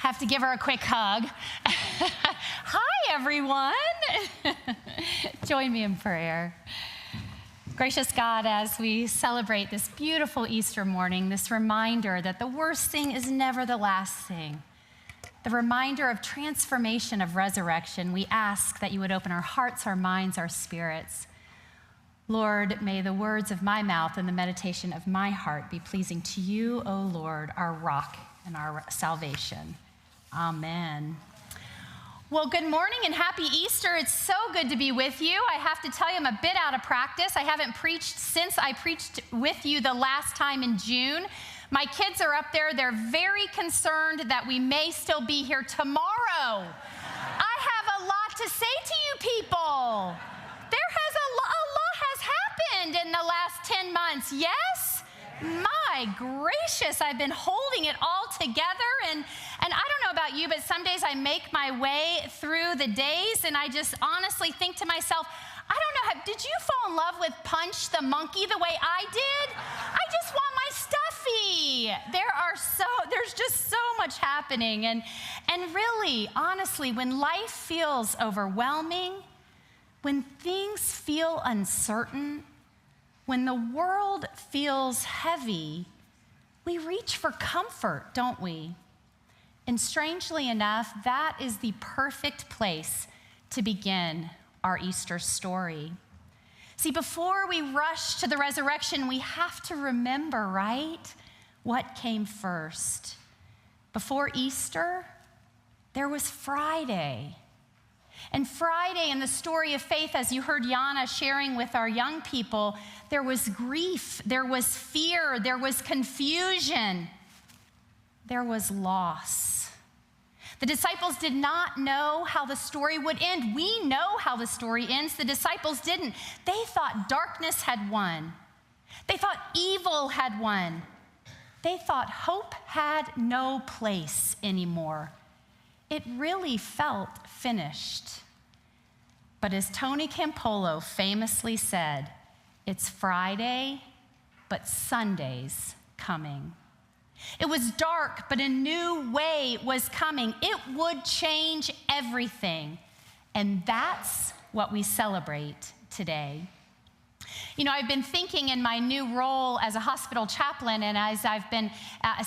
Have to give her a quick hug. Hi, everyone. Join me in prayer. Gracious God, as we celebrate this beautiful Easter morning, this reminder that the worst thing is never the last thing, the reminder of transformation, of resurrection, we ask that you would open our hearts, our minds, our spirits. Lord, may the words of my mouth and the meditation of my heart be pleasing to you, O Lord, our rock and our salvation. Amen. Well, good morning and happy Easter. It's so good to be with you. I have to tell you, I'm a bit out of practice. I haven't preached since I preached with you the last time in June. My kids are up there. They're very concerned that we may still be here tomorrow. I have a lot to say to you people. A lot has happened in the last 10 months, yes? My gracious, I've been holding it all together, and I don't know about you, but some days I make my way through the days, and I just honestly think to myself, I don't know, did you fall in love with Punch the monkey the way I did? I just want my stuffy. There's just so much happening, and really, honestly, when life feels overwhelming, when things feel uncertain, when the world feels heavy, we reach for comfort, don't we? And strangely enough, that is the perfect place to begin our Easter story. See, before we rush to the resurrection, we have to remember, right, what came first. Before Easter, there was Friday. And Friday in the story of faith, as you heard Yana sharing with our young people, there was grief, there was fear, there was confusion, there was loss. The disciples did not know how the story would end. We know how the story ends. The disciples didn't. They thought darkness had won. They thought evil had won. They thought hope had no place anymore. It really felt finished. But as Tony Campolo famously said, it's Friday, but Sunday's coming. It was dark, but a new way was coming. It would change everything. And that's what we celebrate today. You know, I've been thinking in my new role as a hospital chaplain, and as I've been,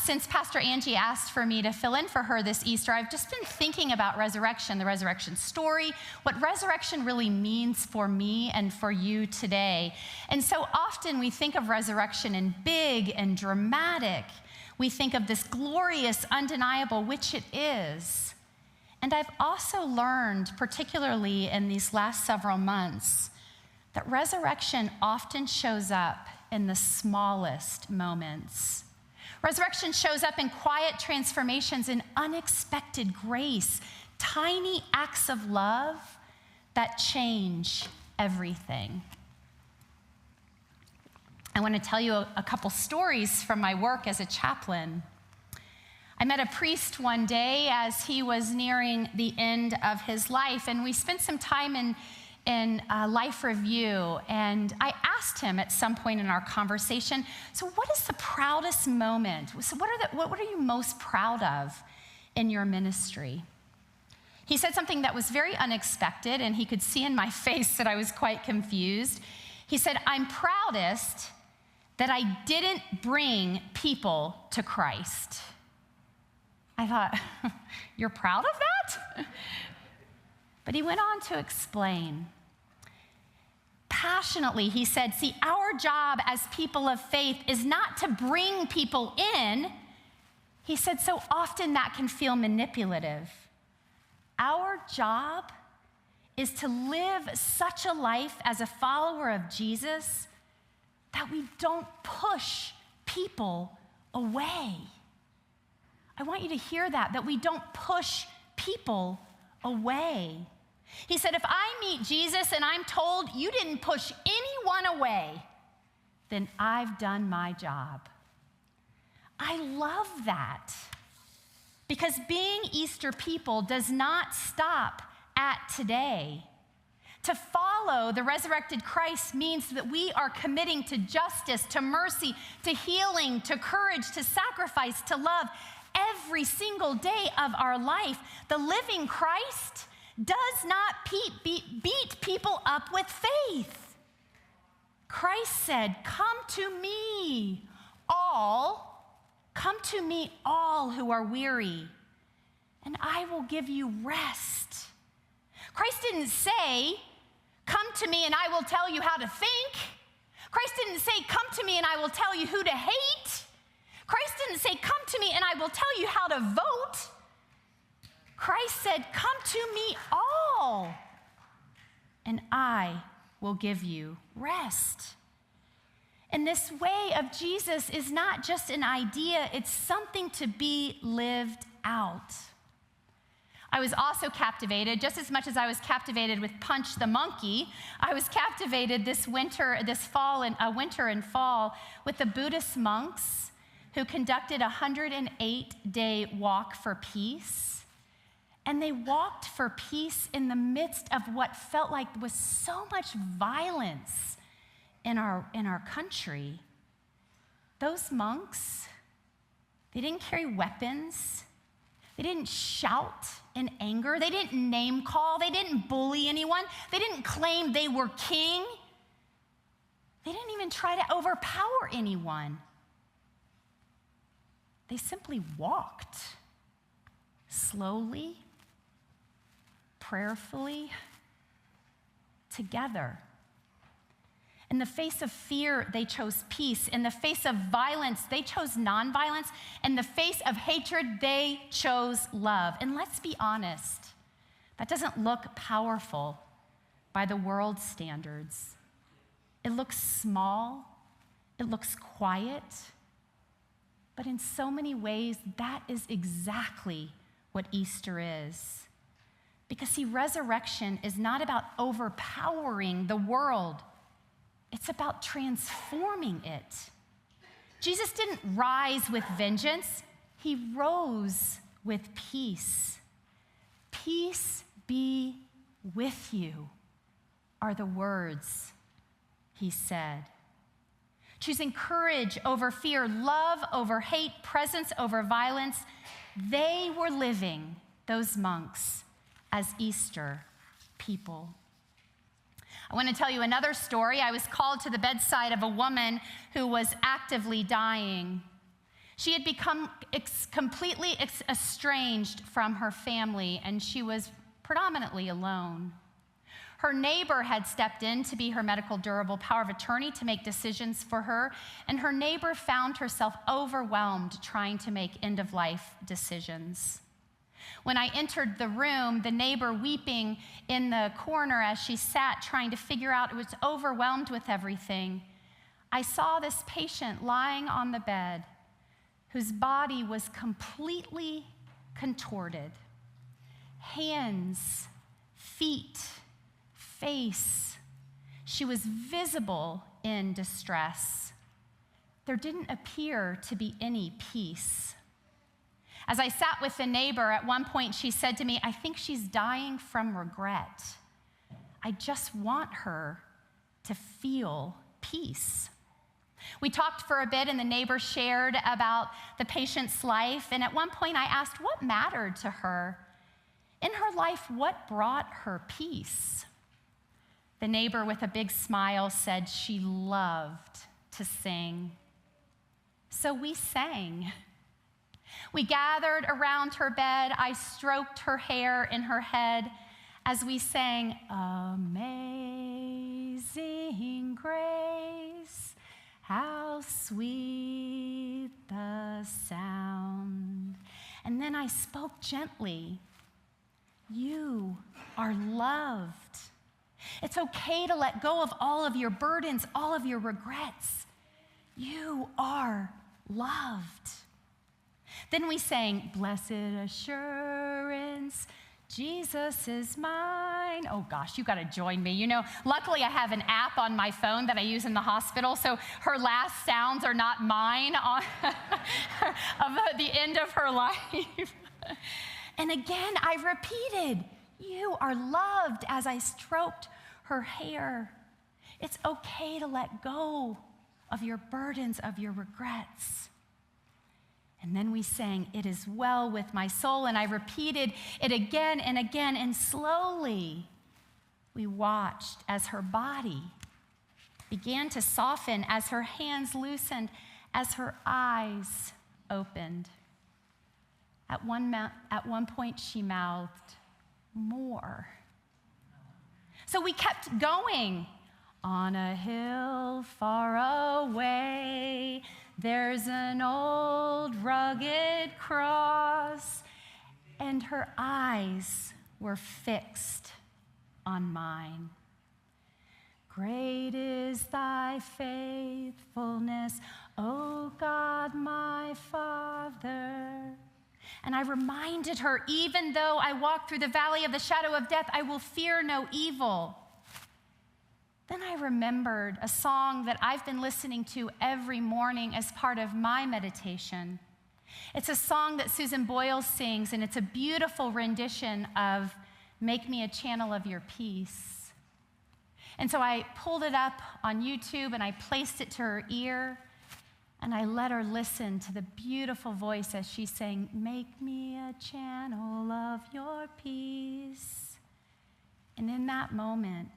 since Pastor Angie asked for me to fill in for her this Easter, I've just been thinking about resurrection, the resurrection story, what resurrection really means for me and for you today. And so often we think of resurrection in big and dramatic. We think of this glorious, undeniable, which it is. And I've also learned, particularly in these last several months, that resurrection often shows up in the smallest moments. Resurrection shows up in quiet transformations, in unexpected grace, tiny acts of love that change everything. I want to tell you a couple stories from my work as a chaplain. I met a priest one day as he was nearing the end of his life, and we spent some time in life review, and I asked him at some point in our conversation, so what is the proudest moment? So what are you most proud of in your ministry? He said something that was very unexpected, and he could see in my face that I was quite confused. He said, I'm proudest that I didn't bring people to Christ. I thought, you're proud of that? But he went on to explain. Passionately, he said, see, our job as people of faith is not to bring people in. He said, so often that can feel manipulative. Our job is to live such a life as a follower of Jesus that we don't push people away. I want you to hear that we don't push people away. He said, if I meet Jesus and I'm told you didn't push anyone away, then I've done my job. I love that, because being Easter people does not stop at today. To follow the resurrected Christ means that we are committing to justice, to mercy, to healing, to courage, to sacrifice, to love every single day of our life. The living Christ does not beat people up with faith. Christ said, come to me all who are weary, and I will give you rest. Christ didn't say, come to me and I will tell you how to think. Christ didn't say, come to me and I will tell you who to hate. Christ didn't say, come to me and I will tell you how to vote. Christ said, come to me all, and I will give you rest. And this way of Jesus is not just an idea, it's something to be lived out. I was also captivated, just as much as I was captivated with Punch the Monkey, I was captivated this winter and fall with the Buddhist monks who conducted a 108-day walk for peace. And they walked for peace in the midst of what felt like was so much violence in our country. Those monks, they didn't carry weapons. They didn't shout in anger. They didn't name call. They didn't bully anyone. They didn't claim they were king. They didn't even try to overpower anyone. They simply walked slowly, prayerfully, together. In the face of fear, they chose peace. In the face of violence, they chose nonviolence. In the face of hatred, they chose love. And let's be honest, that doesn't look powerful by the world's standards. It looks small, it looks quiet, but in so many ways, that is exactly what Easter is. Because see, resurrection is not about overpowering the world. It's about transforming it. Jesus didn't rise with vengeance. He rose with peace. Peace be with you, are the words he said. Choosing courage over fear, love over hate, presence over violence, they were living, those monks, as Easter people. I want to tell you another story. I was called to the bedside of a woman who was actively dying. She had become completely estranged from her family, and she was predominantly alone. Her neighbor had stepped in to be her medical durable power of attorney to make decisions for her, and her neighbor found herself overwhelmed trying to make end-of-life decisions. When I entered the room, the neighbor weeping in the corner as she sat trying to figure out, was overwhelmed with everything. I saw this patient lying on the bed whose body was completely contorted. Hands, feet, face. She was visible in distress. There didn't appear to be any peace. As I sat with the neighbor, at one point she said to me, I think she's dying from regret. I just want her to feel peace. We talked for a bit, and the neighbor shared about the patient's life, and at one point I asked what mattered to her. In her life, what brought her peace? The neighbor, with a big smile, said she loved to sing. So we sang. We gathered around her bed. I stroked her hair in her head as we sang, Amazing Grace, how sweet the sound. And then I spoke gently. You are loved. It's okay to let go of all of your burdens, all of your regrets. You are loved. Then we sang, Blessed Assurance, Jesus is mine. Oh gosh, you gotta join me. You know, luckily I have an app on my phone that I use in the hospital, so her last sounds are not mine of the end of her life. And again, I repeated, you are loved, as I stroked her hair. It's okay to let go of your burdens, of your regrets. And then we sang, "It is well with my soul," and I repeated it again and again, and slowly we watched as her body began to soften, as her hands loosened, as her eyes opened. At one point, she mouthed, "More." So we kept going. On a hill far away, there's an old rugged cross, and her eyes were fixed on mine. Great is thy faithfulness, O God, my Father. And I reminded her, even though I walk through the valley of the shadow of death, I will fear no evil. Then I remembered a song that I've been listening to every morning as part of my meditation. It's a song that Susan Boyle sings, and it's a beautiful rendition of "Make Me a Channel of Your Peace." And so I pulled it up on YouTube and I placed it to her ear, and I let her listen to the beautiful voice as she sang, "Make me a channel of your peace." And in that moment,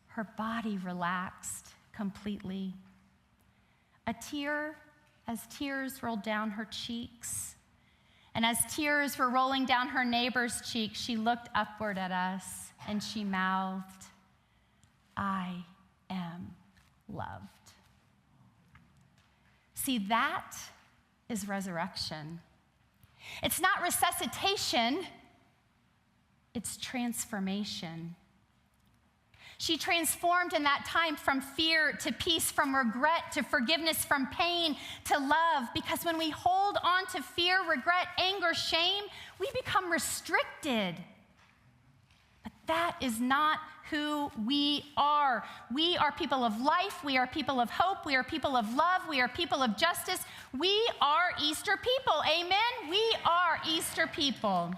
her body relaxed completely. As tears rolled down her cheeks, and as tears were rolling down her neighbor's cheeks, she looked upward at us and she mouthed, "I am loved." See, that is resurrection. It's not resuscitation, it's transformation. She transformed in that time from fear to peace, from regret to forgiveness, from pain to love. Because when we hold on to fear, regret, anger, shame, we become restricted. But that is not who we are. We are people of life. We are people of hope. We are people of love. We are people of justice. We are Easter people. Amen? We are Easter people.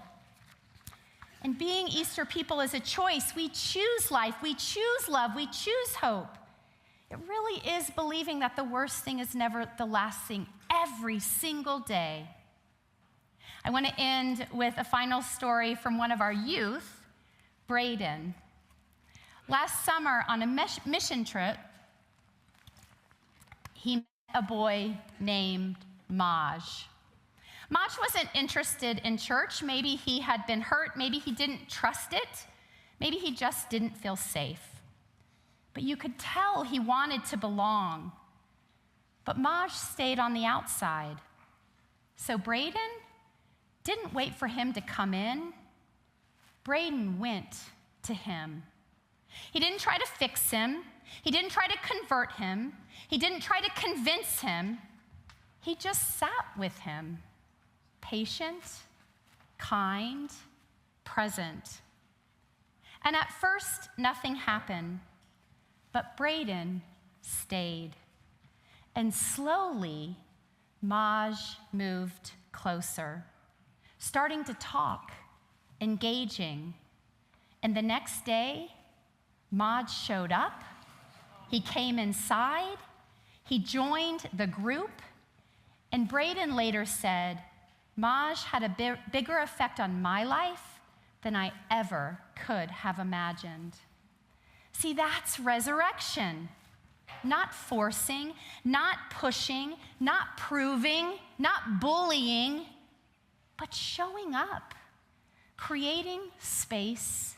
And being Easter people is a choice. We choose life, we choose love, we choose hope. It really is believing that the worst thing is never the last thing every single day. I want to end with a final story from one of our youth, Braden. Last summer on a mission trip, he met a boy named Maj. Maj wasn't interested in church. Maybe he had been hurt. Maybe he didn't trust it. Maybe he just didn't feel safe. But you could tell he wanted to belong. But Maj stayed on the outside. So Braden didn't wait for him to come in. Braden went to him. He didn't try to fix him. He didn't try to convert him. He didn't try to convince him. He just sat with him. Patient, kind, present. And at first, nothing happened, but Braden stayed. And slowly, Maj moved closer, starting to talk, engaging. And the next day, Maj showed up. He came inside. He joined the group. And Braden later said, "Maj had a bigger effect on my life than I ever could have imagined." See, that's resurrection. Not forcing, not pushing, not proving, not bullying, but showing up, creating space,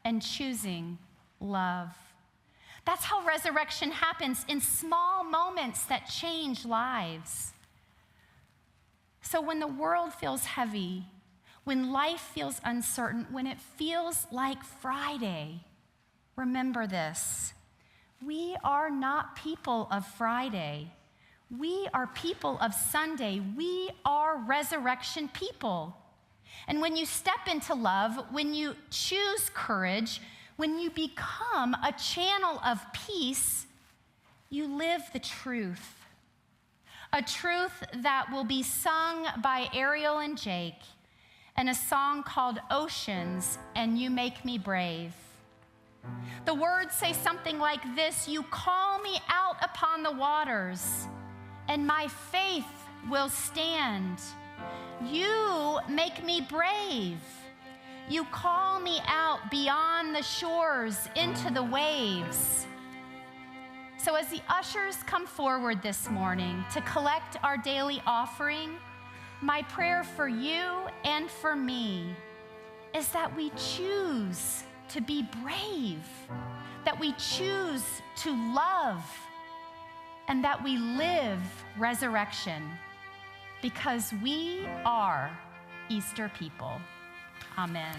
and choosing love. That's how resurrection happens, in small moments that change lives. So when the world feels heavy, when life feels uncertain, when it feels like Friday, remember this: we are not people of Friday. We are people of Sunday. We are resurrection people. And when you step into love, when you choose courage, when you become a channel of peace, you live the truth. A truth that will be sung by Ariel and Jake, and a song called Oceans and You Make Me Brave. The words say something like this: "You call me out upon the waters, and my faith will stand. You make me brave. You call me out beyond the shores into the waves. So as the ushers come forward this morning to collect our daily offering, my prayer for you and for me is that we choose to be brave, that we choose to love, and that we live resurrection, because we are Easter people. Amen.